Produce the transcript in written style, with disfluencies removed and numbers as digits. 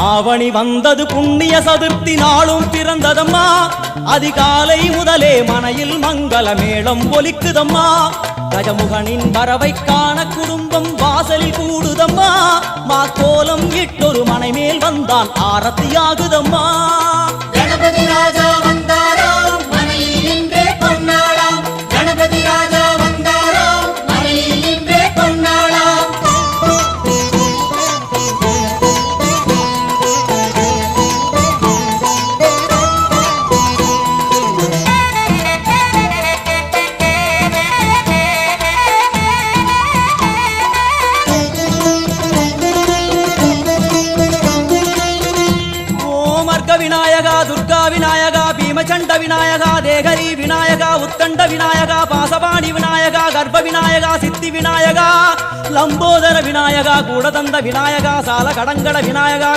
ஆவணி வந்தது புண்ணிய சதுர்த்தி நாளும் பிறந்ததம்மா அதிகாலை முதலே மனையில் மங்கள மேளம் ஒலிக்குதம்மா கஜமுகனின் வரவை காண குடும்பம் வாசலில் கூடுதம்மா மாக்கோலம் இட்டொரு மனை மேல் வந்தான் ஆரத்தியாகுதம்மா கணபதி ராஜா வந்தாராம் மனையில் இன்றே பொன்னாளாம் கணபதி ராஜா வந்தாராம் மனையில் இன்றே பொன்னாளாம் விநாயகா துர்கா விநாயகா பீமச்சண்ட விநாயகா தேகரி விநாயகா உத்தண்ட விநாயகா பாசபாணி விநாயகா கர்ப்ப விநாயகா சித்தி விநாயகா லம்போதர விநாயகா கூடதந்த விநாயகா சால கடங்கட விநாயகா